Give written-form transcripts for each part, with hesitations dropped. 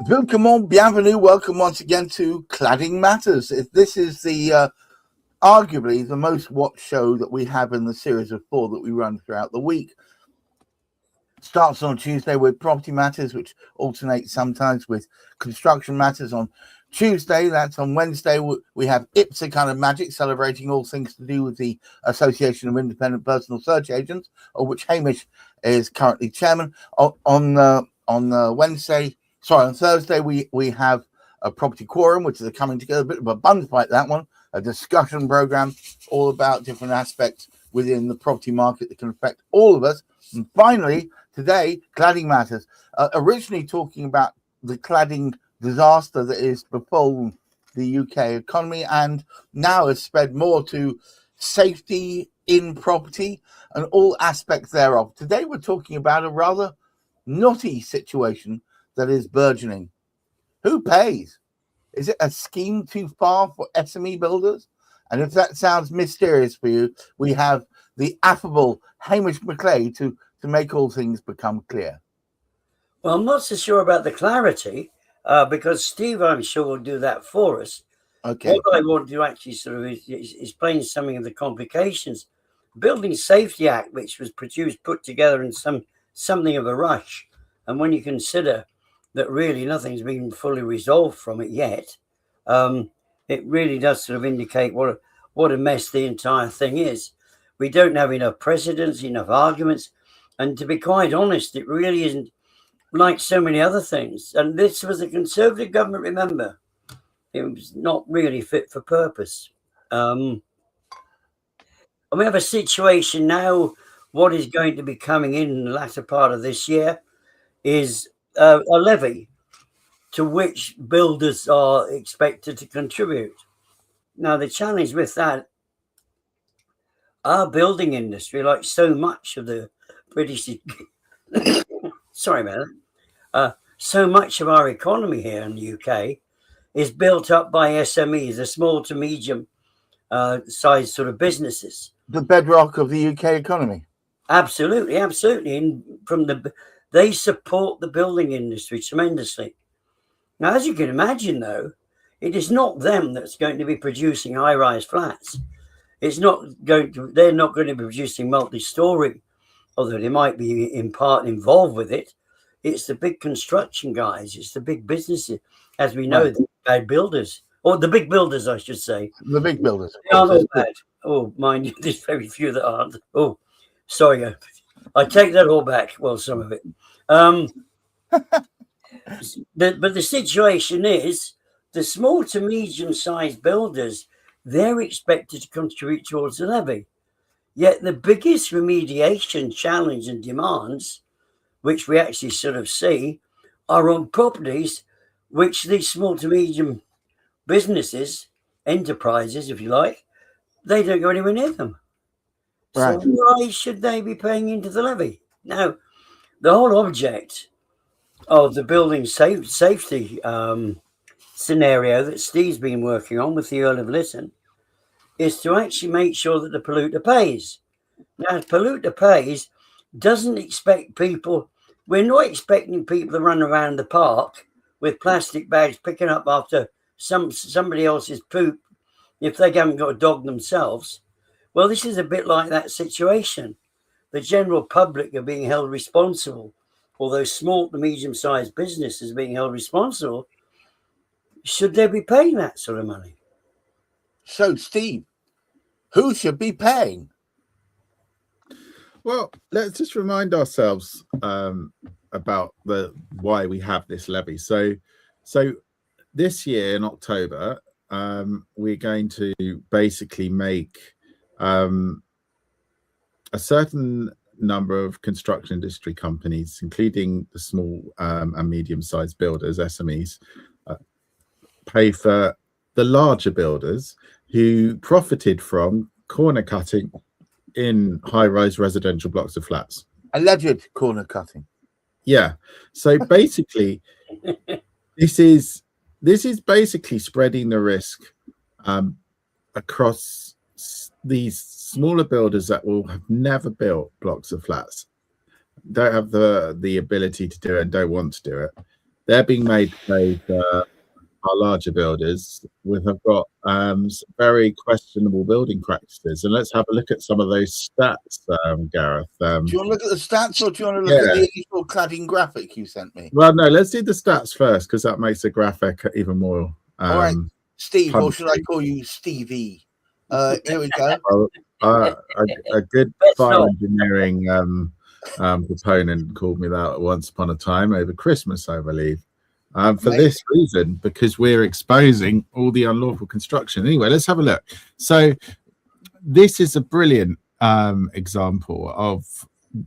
Welcome, bienvenue, welcome once again to Cladding Matters. This is the arguably the most watched show that we have in the series of 4 that we run throughout the week. Starts on Tuesday with Property Matters, which alternates sometimes with Construction Matters on Tuesday. That's on Wednesday. We have IPSA Kind of Magic, celebrating all things to do with the Association of Independent Personal Search Agents, of which Hamish is currently chairman. On Wednesday, sorry, on Thursday, we have a Property Quorum, which is a coming together, a bit of a bun fight, that one, a discussion program all about different aspects within the property market that can affect all of us. And finally, today, Cladding Matters, originally talking about the cladding disaster that is befallen the UK economy and now has spread more to safety in property and all aspects thereof. Today, we're talking about a rather knotty situation that is burgeoning. Who pays? Is it a scheme too far for SME builders? And if that sounds mysterious for you, we have the affable Hamish McClay to make all things become clear. Well, I'm not so sure about the clarity because Steve, I'm sure, will do that for us. Okay. What I want to actually sort of is explain some of the complications. Building Safety Act, which was put together in something of a rush. And when you consider that really nothing's been fully resolved from it yet, it really does sort of indicate what a mess the entire thing is. We don't have enough precedents, enough arguments. And to be quite honest, it really isn't like so many other things. And this was a Conservative government, remember. It was not really fit for purpose. And we have a situation now, what is going to be coming in the latter part of this year is a levy to which builders are expected to contribute. Now, the challenge with that, our building industry, like so much of the British, sorry about that, so much of our economy here in the UK is built up by SMEs, the small to medium size sort of businesses. The bedrock of the UK economy. Absolutely, absolutely. And they support the building industry tremendously. Now, as you can imagine, though, it is not them that's going to be producing high-rise flats. They're not going to be producing multi-story, although they might be in part involved with it. It's the big construction guys. It's the big businesses, as we know, right. The bad builders, or the big builders, I should say. The big builders. They aren't all bad. Oh, mind you, there's very few that aren't. Oh, sorry. I take that all back. Well, some of it. But the situation is the small to medium-sized builders, they're expected to contribute towards the levy. Yet the biggest remediation challenge and demands, which we actually sort of see, are on properties which these small to medium businesses, enterprises, if you like, they don't go anywhere near them. Right. So why should they be paying into the levy? Now, the whole object of the building safety scenario that Steve's been working on with the Earl of Lytton is to actually make sure that the polluter pays. Now, the polluter pays doesn't expect people, we're not expecting people to run around the park with plastic bags picking up after somebody else's poop if they haven't got a dog themselves. Well, this is a bit like that situation. The general public are being held responsible, although small to medium-sized businesses being held responsible. Should they be paying that sort of money? So, Steve, who should be paying? Well, let's just remind ourselves about why we have this levy. So this year in October, we're going to basically make a certain number of construction industry companies, including the small and medium-sized builders, SMEs, pay for the larger builders who profited from corner cutting in high-rise residential blocks of flats. Alleged corner cutting. Yeah. So basically, this is basically spreading the risk across these smaller builders that will have never built blocks of flats, don't have the ability to do it and don't want to do it. they're being made by our larger builders have got some very questionable building practices. And let's have a look at some of those stats, Gareth. Do you want to look at the stats, or do you want to look Yeah. at the initial cladding graphic you sent me? Well, no, let's do the stats first, because that makes the graphic even more All right, Steve, or punchy. should I call you Stevie? Here we go. Well, a good Let's fire not. engineering proponent called me that once upon a time over Christmas, I believe. For Right. this reason, because we're exposing all the unlawful construction. Anyway, let's have a look. So this is a brilliant example of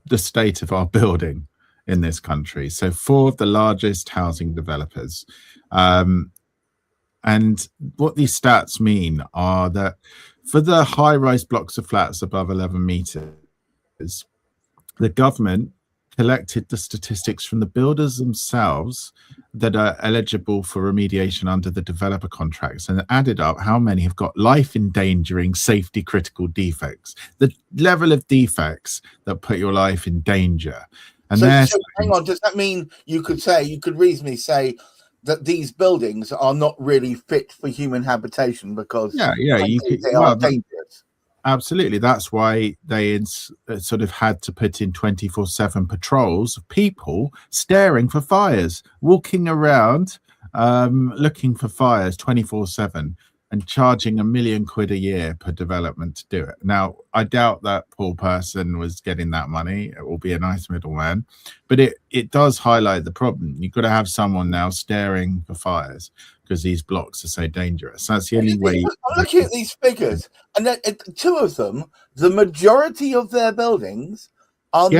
the state of our building in this country. So 4 of the largest housing developers. And what these stats mean are that for the high-rise blocks of flats above 11 meters, the government collected the statistics from the builders themselves that are eligible for remediation under the developer contracts, and added up how many have got life-endangering, safety-critical defects, the level of defects that put your life in danger. And So hang on, does that mean you could reasonably say that these buildings are not really fit for human habitation because they are dangerous? Absolutely. That's why they sort of had to put in 24/7 patrols of people staring for fires, walking around looking for fires 24/7, and charging £1 million a year per development to do it. Now, I doubt that poor person was getting that money. It will be a nice middleman, but it does highlight the problem. You've got to have someone now staring for fires because these blocks are so dangerous. That's the only way. I'm looking at these figures, and then 2 of them, the majority of their buildings are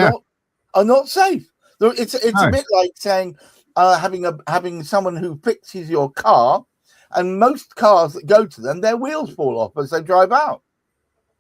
not safe. It's a bit like saying having someone who fixes your car, and most cars that go to them, their wheels fall off as they drive out.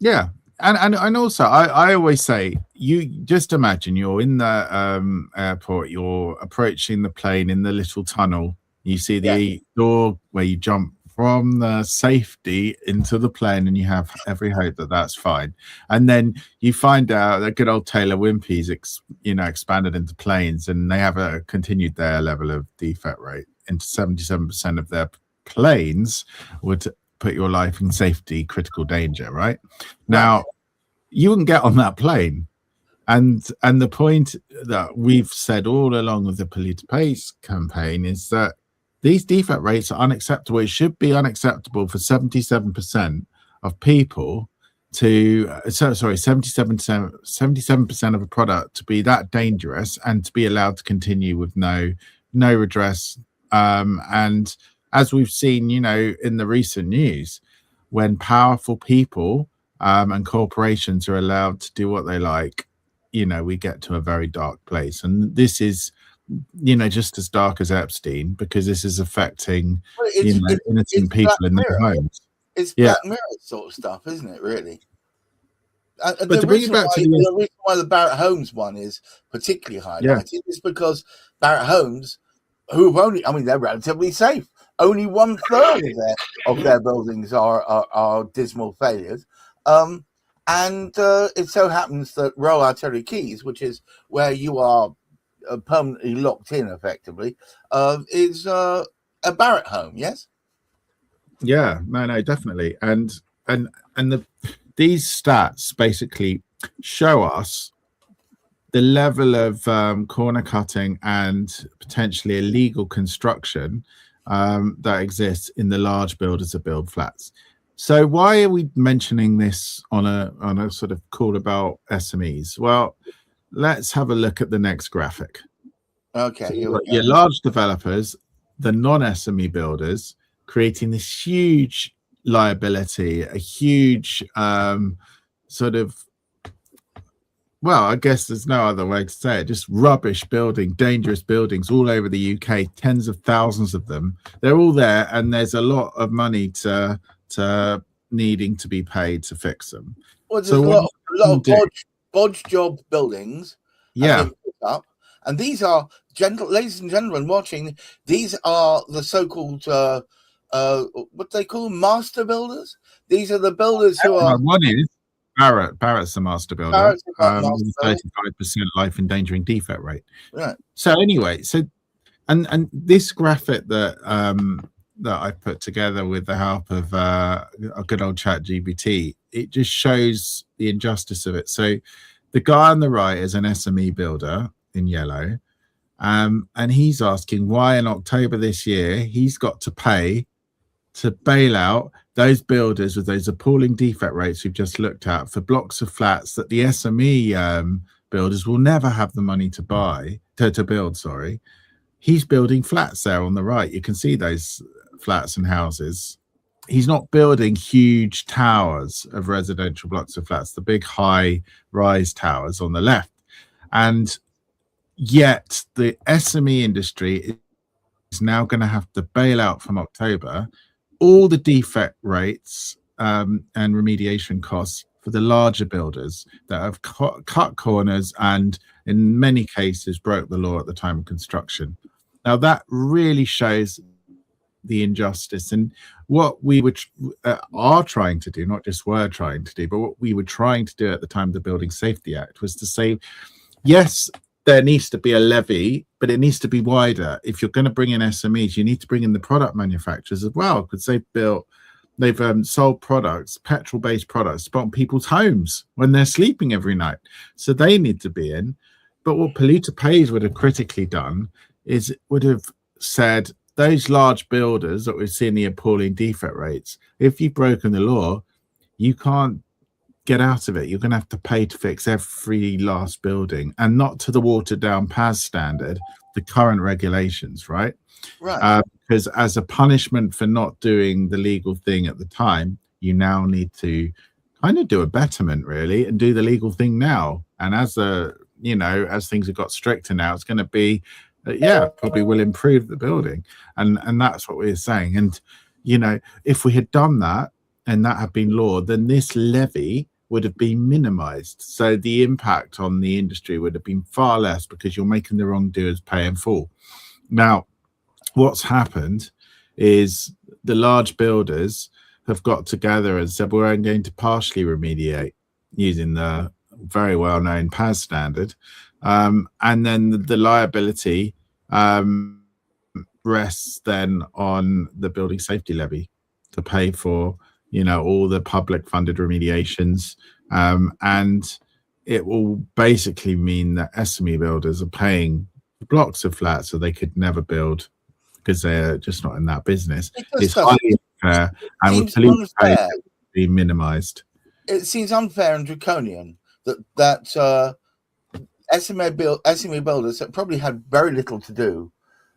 Yeah. And also, I always say, you just imagine you're in the airport, you're approaching the plane in the little tunnel. You see the door where you jump from the safety into the plane, and you have every hope that that's fine. And then you find out that good old Taylor Wimpey's expanded into planes, and they have continued their level of defect rate into 77% of their planes would put your life in safety critical danger. Right now, you wouldn't get on that plane. And the point that we've said all along with the Polluter Pays campaign is that these defect rates are unacceptable. It should be unacceptable for 77% of people to 77% of a product to be that dangerous and to be allowed to continue with no redress. And as we've seen, in the recent news, when powerful people and corporations are allowed to do what they like, we get to a very dark place. And this is, just as dark as Epstein, because this is affecting innocent people in their homes. It's Black Mirror sort of stuff, isn't it, really? But to bring it back to the reason why the Barratt Homes one is particularly highlighted is because Barratt Homes, they're relatively safe. Only 1/3 of their buildings are dismal failures. And it so happens that Royal Artillery Keys, which is where you are permanently locked in, effectively, is a Barratt home. Yes. Yeah. No, definitely. And these stats basically show us the level of corner cutting and potentially illegal construction that exists in the large builders that build flats. So why are we mentioning this on a sort of call about SMEs? Well, let's have a look at the next graphic. Okay. So your large developers, the non-SME builders, creating this huge liability, a huge sort of, well, I guess there's no other way to say it, just rubbish building, dangerous buildings all over the UK, tens of thousands of them. They're all there, and there's a lot of money to needing to be paid to fix them. Well, there's a lot of bodge job buildings. Yeah. Up, and these are, ladies and gentlemen watching, these are the so-called what they call master builders. These are the builders who are. One is Barratt's the master builder. 35% life endangering defect rate. Right. So anyway, so and this graphic that that I put together with the help of a good old ChatGPT, it just shows the injustice of it. So the guy on the right is an SME builder in yellow, and he's asking why in October this year he's got to pay to bail out those builders with those appalling defect rates we've just looked at for blocks of flats that the SME builders will never have the money to buy to build. Sorry, he's building flats there on the right. You can see those flats and houses. He's not building huge towers of residential blocks of flats, the big high rise towers on the left. And yet the SME industry is now going to have to bail out from October all the defect rates and remediation costs for the larger builders that have cut corners and in many cases broke the law at the time of construction. Now that really shows the injustice, and what we are trying to do, not just were trying to do, but what we were trying to do at the time of the Building Safety Act was to say, yes, there needs to be a levy, but it needs to be wider. If you're going to bring in SMEs, you need to bring in the product manufacturers as well, because they've sold products, petrol-based products, on people's homes when they're sleeping every night. So they need to be in. But what Polluter Pays would have critically done is it would have said, those large builders that we've seen the appalling defect rates, if you've broken the law, you can't get out of it. You're going to have to pay to fix every last building, and not to the watered down PAS standard, the current regulations, right? Right. Because as a punishment for not doing the legal thing at the time, you now need to kind of do a betterment really and do the legal thing now. And as things have got stricter now, it's going to be probably will improve the building, and that's what we're saying. And if we had done that and that had been law, then this levy would have been minimized, so the impact on the industry would have been far less, because you're making the wrongdoers pay in full. Now what's happened is the large builders have got together and said, we're going to partially remediate using the very well-known PAS standard, and then the liability rests then on the building safety levy to pay for all the public funded remediations, and it will basically mean that SME builders are paying blocks of flats so they could never build because they're just not in that business. It's highly unfair, and with Polluter Pays it will be minimized. It seems unfair and draconian that SME builders that probably had very little to do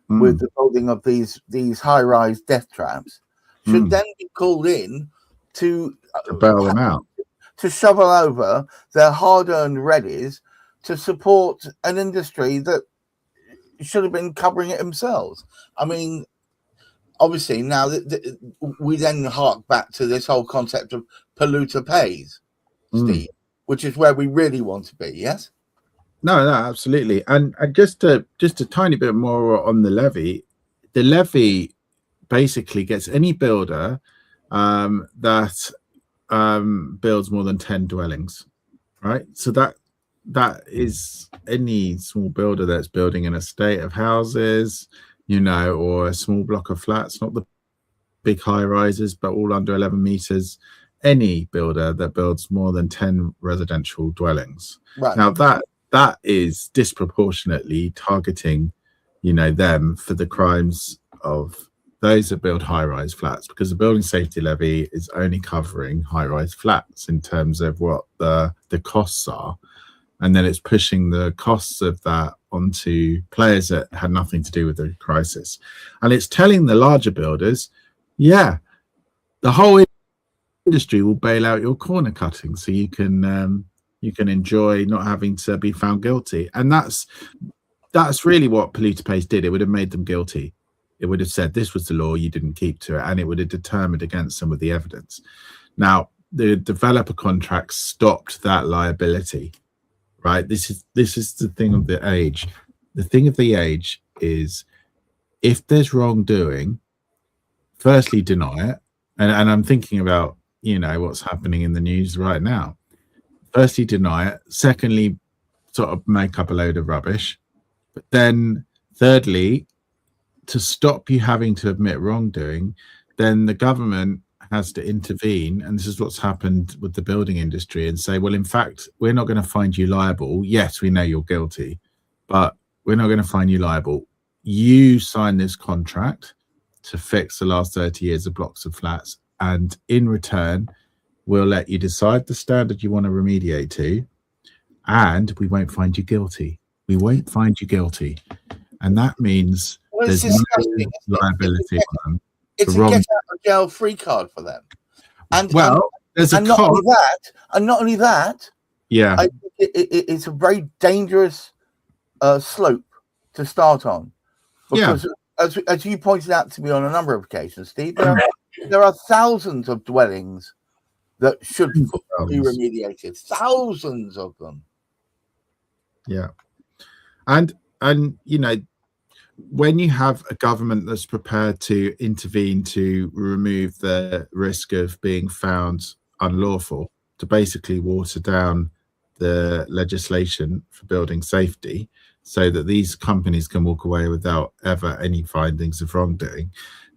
with the building of these high-rise death traps should then be called in to bail them out, to shovel over their hard-earned readies to support an industry that should have been covering it themselves. I mean, obviously now we then hark back to this whole concept of polluter pays, Steve, which is where we really want to be. Yes. No, absolutely. And just a tiny bit more on the levy. The levy basically gets any builder that builds more than 10 dwellings, right? So that is any small builder that's building an estate of houses, or a small block of flats, not the big high rises, but all under 11 meters. Any builder that builds more than 10 residential dwellings. Right. Now that is disproportionately targeting, them for the crimes of those that build high-rise flats, because the building safety levy is only covering high-rise flats in terms of what the costs are, and then it's pushing the costs of that onto players that had nothing to do with the crisis. And it's telling the larger builders, the whole industry will bail out your corner cutting so you can enjoy not having to be found guilty. And that's really what Polluter Pays did. It would have made them guilty. It would have said this was the law, you didn't keep to it, and it would have determined against them with the evidence. Now the developer contracts stopped that liability, right? This is the thing of the age. The thing of the age is, if there's wrongdoing, firstly deny it, and I'm thinking about what's happening in the news right now. Firstly, deny it. Secondly, sort of make up a load of rubbish. But then thirdly, to stop you having to admit wrongdoing, then the government has to intervene. And this is what's happened with the building industry, and say, well, in fact, we're not going to find you liable. Yes, we know you're guilty, but we're not going to find you liable. You sign this contract to fix the last 30 years of blocks of flats, and in return, we'll let you decide the standard you want to remediate to, and we won't find you guilty. We won't find you guilty. And that means there's no liability on them. It's a get out of jail free card for them. And there's a not only that, yeah, it's a very dangerous slope to start on, because as you pointed out to me on a number of occasions, Steve, there are thousands of dwellings that should be remediated. Thousands of them. Yeah, and you know, when you have a government that's prepared to intervene to remove the risk of being found unlawful, to basically water down the legislation for building safety so that these companies can walk away without ever any findings of wrongdoing,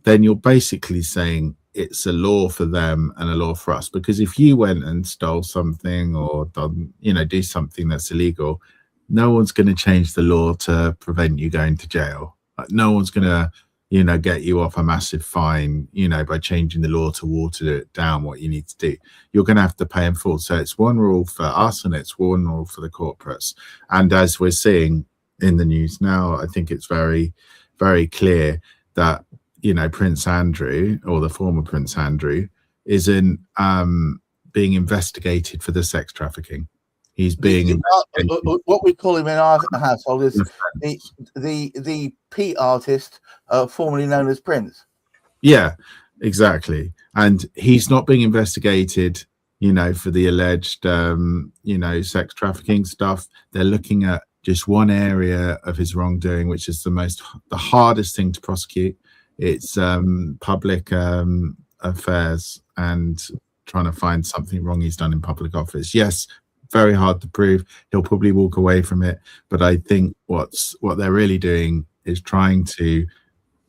then you're basically saying it's a law for them and a law for us. Because if you went and stole something or done, do something that's illegal, no one's going to change the law to prevent you going to jail. No one's going to, get you off a massive fine, by changing the law to water it down what you need to do. You're going to have to pay in full. So it's one rule for us and it's one rule for the corporates. And as we're seeing in the news now, I think it's very, very clear that, Prince Andrew, or the former Prince Andrew, isn't being investigated for the sex trafficking. He's being what we call him in our household is the P artist, formerly known as Prince. Yeah, exactly. And he's not being investigated, for the alleged, sex trafficking stuff. They're looking at just one area of his wrongdoing, which is the hardest thing to prosecute. It's public affairs and trying to find something wrong he's done in public office. Yes. Very hard to prove. He'll probably walk away from it, but I think what they're really doing is trying to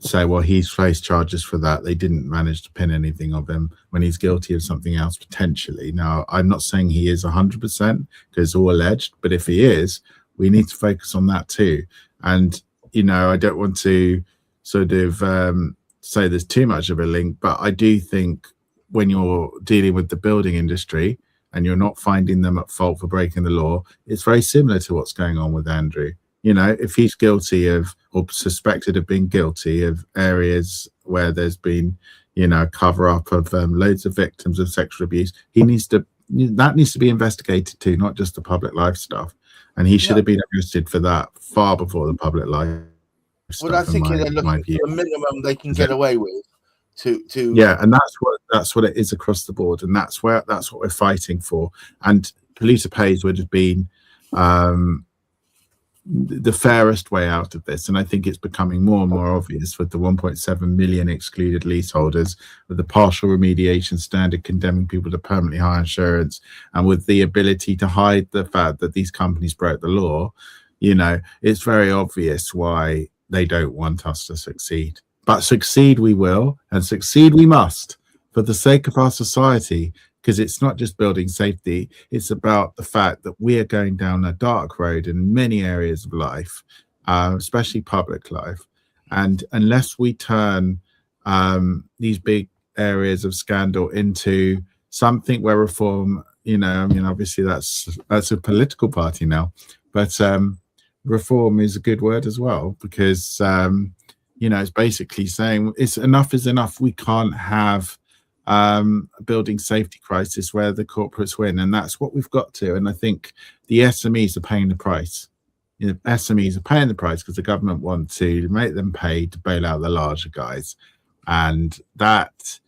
say, well, he's faced charges for that. They didn't manage to pin anything of him when he's guilty of something else potentially. Now, I'm not saying he is 100% because it's all alleged, but if he is, we need to focus on that too. And I don't want to sort of say there's too much of a link, but I do think when you're dealing with the building industry and you're not finding them at fault for breaking the law, it's very similar to what's going on with Andrew. If he's guilty of, or suspected of being guilty of areas where there's been, a cover up of loads of victims of sexual abuse, that needs to be investigated too, not just the public life stuff. And he should have been arrested for that far before the public life stuff. Well, I think they're looking for the minimum they can get away with. Yeah, and that's what it is across the board, and that's what we're fighting for. And polluter pays would have been the fairest way out of this, and I think it's becoming more and more obvious with the 1.7 million excluded leaseholders, with the partial remediation standard condemning people to permanently high insurance, and with the ability to hide the fact that these companies broke the law. It's very obvious why they don't want us to succeed. But succeed we will, and succeed we must, for the sake of our society, because it's not just building safety, it's about the fact that we are going down a dark road in many areas of life, especially public life. And unless we turn these big areas of scandal into something where reform, obviously that's a political party now, but reform is a good word as well, because it's basically saying enough is enough. We can't have a building safety crisis where the corporates win, and that's what we've got to. And I think the SMEs are paying the price. SMEs are paying the price because the government want to make them pay to bail out the larger guys. And that,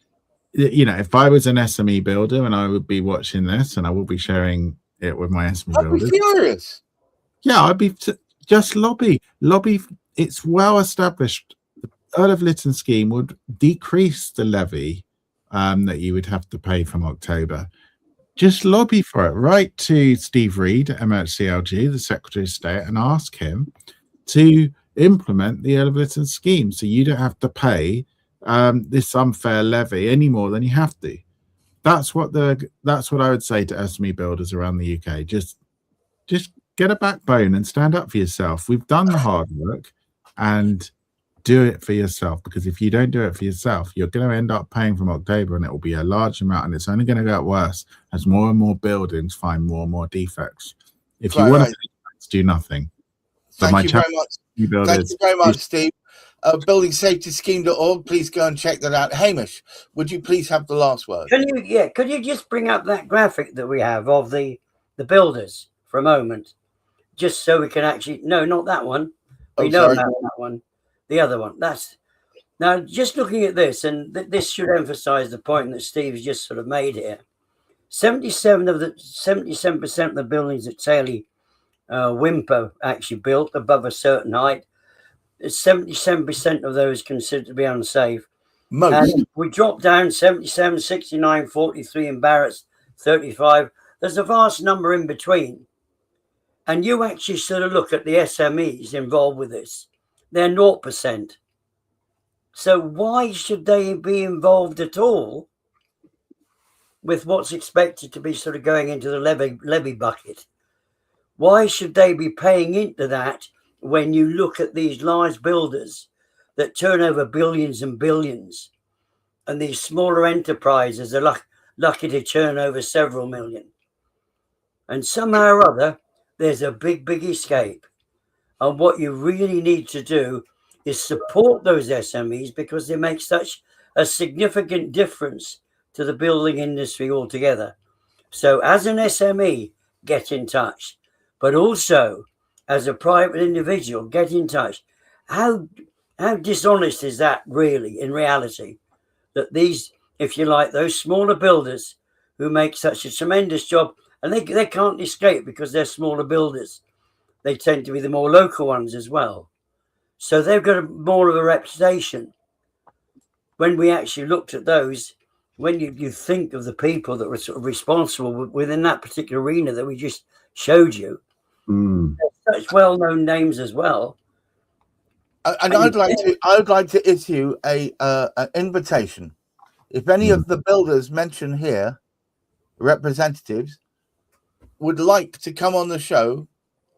if I was an SME builder and I would be watching this, and I will be sharing it with my SME builders. I'd be furious. Yeah, I'd be just lobby. It's well established. The Earl of Lytton scheme would decrease the levy that you would have to pay from October. Just lobby for it. Write to Steve Reed at MHCLG, the Secretary of State, and ask him to implement the Everton scheme so you don't have to pay this unfair levy any more than you have to. That's what I would say to SME builders around the UK. Just get a backbone and stand up for yourself. We've done the hard work, and do it for yourself, because if you don't do it for yourself, you're going to end up paying from October, and it will be a large amount, and it's only going to get worse as more and more buildings find more and more defects. If you want to do nothing. Thank you very much. Thank you very much, Steve. buildingsafetyscheme.org. Please go and check that out. Hamish, would you please have the last word? Could you just bring up that graphic that we have of the builders for a moment, just so we can actually not that one. We know about that one. The other one. That's now just looking at this, and this should emphasize the point that Steve's just sort of made here. 77% of the buildings at Taylor Wimper actually built above a certain height. 77% of those considered to be unsafe. Most. And we dropped down 77, 69, 43 in Barrett's, 35. There's a vast number in between. And you actually sort of look at the SMEs involved with this. They're 0%. So why should they be involved at all with what's expected to be sort of going into the levy bucket? Why should they be paying into that when you look at these large builders that turn over billions and billions, and these smaller enterprises are lucky to turn over several million? And somehow or other, there's a big escape. And what you really need to do is support those SMEs, because they make such a significant difference to the building industry altogether. So as an SME, get in touch. But also, as a private individual, get in touch. How dishonest is that really in reality? That these, if you like, those smaller builders who make such a tremendous job, and they can't escape because they're smaller builders. They tend to be the more local ones as well. So they've got more of a reputation. When we actually looked at those, when you think of the people that were sort of responsible within that particular arena that we just showed you, such well-known names as well. And I'd like to issue an invitation. If any of the builders mentioned here, representatives, would like to come on the show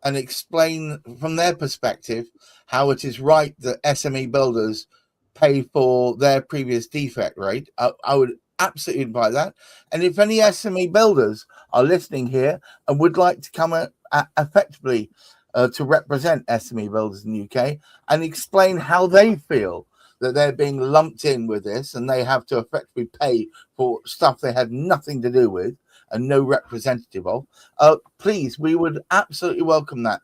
and explain from their perspective how it is right that SME builders pay for their previous defect rate, I would absolutely invite that. And if any SME builders are listening here and would like to come effectively to represent SME builders in the UK and explain how they feel that they're being lumped in with this and they have to effectively pay for stuff they had nothing to do with and no representative of, please, we would absolutely welcome that.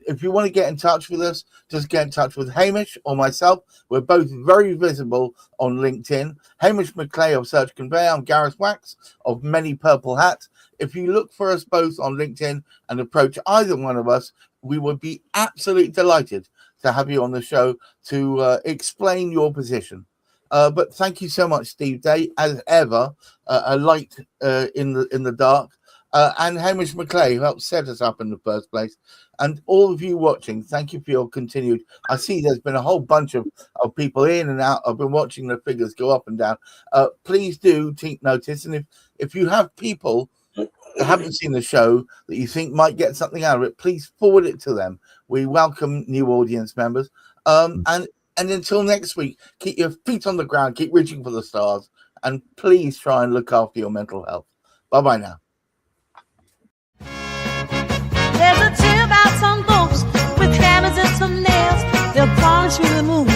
If you want to get in touch with us, just get in touch with Hamish or myself. We're both very visible on LinkedIn. Hamish McClay of Search Conveyor. I'm Gareth Wax of Many Purple Hats. If you look for us both on LinkedIn and approach either one of us, we would be absolutely delighted to have you on the show to explain your position. But thank you so much, Steve Day, as ever, a light in the dark, and Hamish McClay, who helped set us up in the first place, and all of you watching. Thank you for your continued. I see there's been a whole bunch of people in and out. I've been watching the figures go up and down. Please do take notice, and if you have people that haven't seen the show that you think might get something out of it, please forward it to them. We welcome new audience members. And until next week, keep your feet on the ground, keep reaching for the stars, and please try and look after your mental health. Bye-bye now. There's a tale about some folks with hammers and some nails. They'll polish you the moon